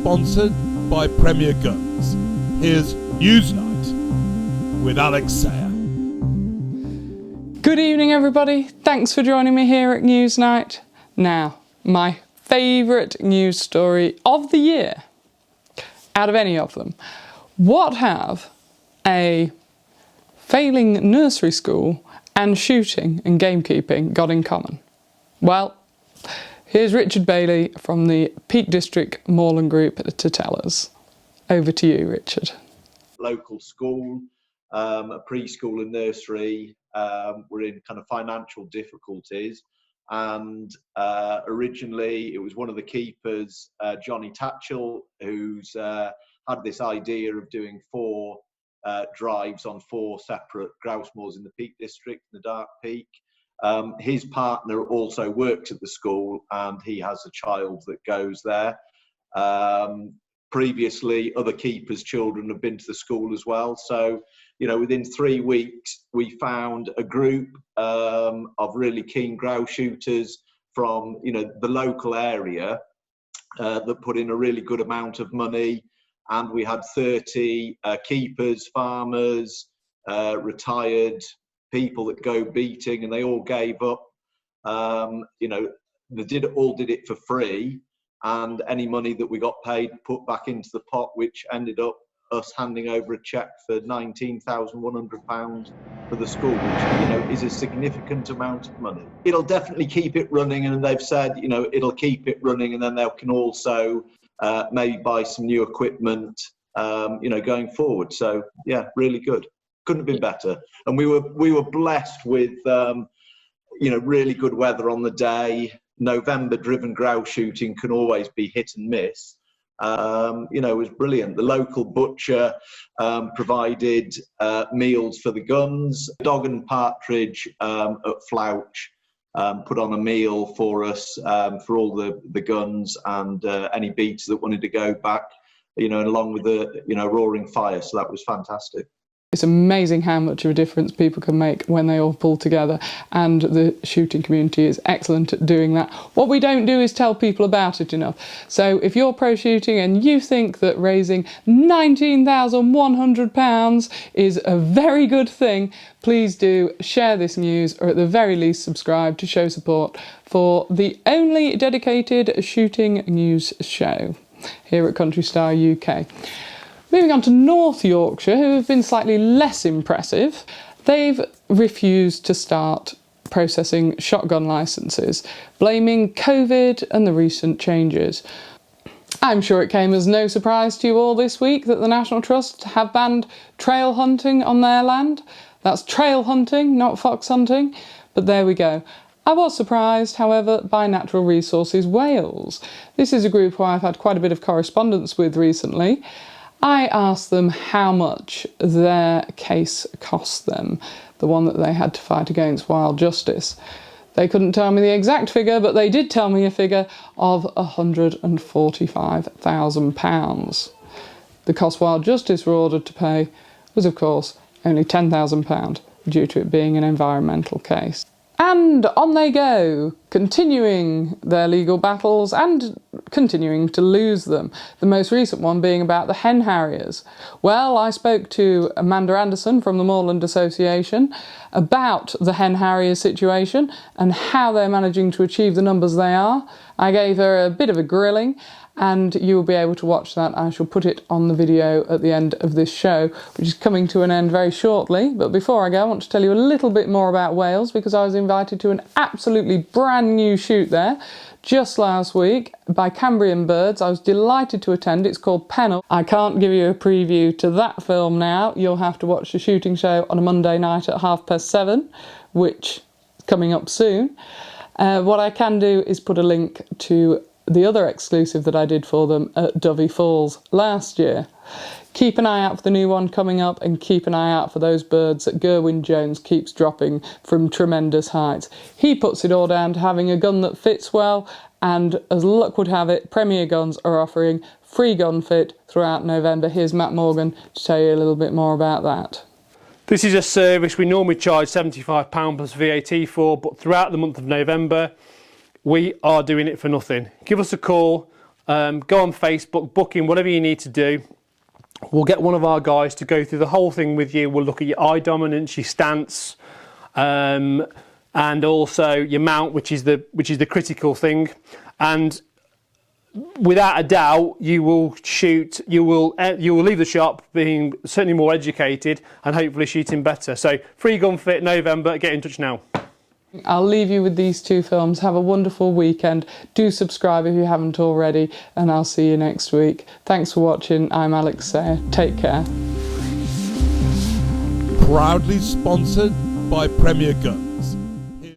sponsored by Premier Guns. Here's Newsnight with Alex Sayer. Good evening everybody, thanks for joining me here at Newsnight. Now, my favourite news story of the year, out of any of them. What have a failing nursery school and shooting and gamekeeping got in common? Well, here's Richard Bailey from the Peak District Moorland Group to tell us. Over to you, Richard. Local school, a preschool and nursery were in kind of financial difficulties, and originally it was one of the keepers, Johnny Tatchell, who's had this idea of doing 4 drives on 4 separate grouse moors in the Peak District, the Dark Peak. His partner also works at the school and he has a child that goes there. Previously, other keepers' children have been to the school as well. So, you know, within 3 weeks, we found a group of really keen grouse shooters from, you know, the local area that put in a really good amount of money. And we had 30 keepers, farmers, retired people that go beating, and they all gave up. You know, they all did it for free, and any money that we got paid put back into the pot, which ended up us handing over a cheque for £19,100 for the school, which, you know, is a significant amount of money. It'll definitely keep it running, and they've said, you know, it'll keep it running, and then they can also maybe buy some new equipment, you know, going forward. So yeah, really good. Couldn't have been better. And we were blessed with, you know, really good weather on the day. November-driven grouse shooting can always be hit and miss. You know, it was brilliant. The local butcher provided meals for the guns. Dog and partridge at Flouch put on a meal for us, for all the guns and any beats that wanted to go back, you know, along with the, you know, roaring fire. So that was fantastic. It's amazing how much of a difference people can make when they all pull together, and the shooting community is excellent at doing that. What we don't do is tell people about it enough. So if you're pro shooting and you think that raising £19,100 is a very good thing, please do share this news, or at the very least subscribe to show support for the only dedicated shooting news show here at Country Star UK. Moving on to North Yorkshire, who have been slightly less impressive. They've refused to start processing shotgun licences, blaming COVID and the recent changes. I'm sure it came as no surprise to you all this week that the National Trust have banned trail hunting on their land. That's trail hunting, not fox hunting, but there we go. I was surprised, however, by Natural Resources Wales. This is a group who I've had quite a bit of correspondence with recently. I asked them how much their case cost them, the one that they had to fight against Wild Justice. They couldn't tell me the exact figure, but they did tell me a figure of £145,000. The cost Wild Justice were ordered to pay was, of course, only £10,000 due to it being an environmental case. And on they go, continuing their legal battles and continuing to lose them. The most recent one being about the hen harriers. Well, I spoke to Amanda Anderson from the Moorland Association about the hen harrier situation and how they're managing to achieve the numbers they are. I gave her a bit of a grilling, and you will be able to watch that. I shall put it on the video at the end of this show, which is coming to an end very shortly. But before I go, I want to tell you a little bit more about Wales, because I was invited to an absolutely brand new shoot there just last week by Cambrian Birds. I was delighted to attend. It's called Pennell. I can't give you a preview to that film now. You'll have to watch the shooting show on a Monday night at 7:30, which is coming up soon. What I can do is put a link to the other exclusive that I did for them at Dovey Falls last year. Keep an eye out for the new one coming up, and keep an eye out for those birds that Gerwin Jones keeps dropping from tremendous heights. He puts it all down to having a gun that fits well, and as luck would have it, Premier Guns are offering free gun fit throughout November. Here's Matt Morgan to tell you a little bit more about that. This is a service we normally charge £75 plus VAT for, but throughout the month of November, we are doing it for nothing. Give us a call go on Facebook, book in, whatever you need to do. We'll get one of our guys to go through the whole thing with you. We'll look at your eye dominance, your stance, and also your mount, which is the critical thing. And without a doubt, you will leave the shop being certainly more educated and hopefully shooting better. So Free Gun Fit November, get in touch now. I'll leave you with these 2 films. Have a wonderful weekend. Do subscribe if you haven't already, and I'll see you next week. Thanks for watching. I'm Alex Sayer. Take care. Proudly sponsored by Premier Guns.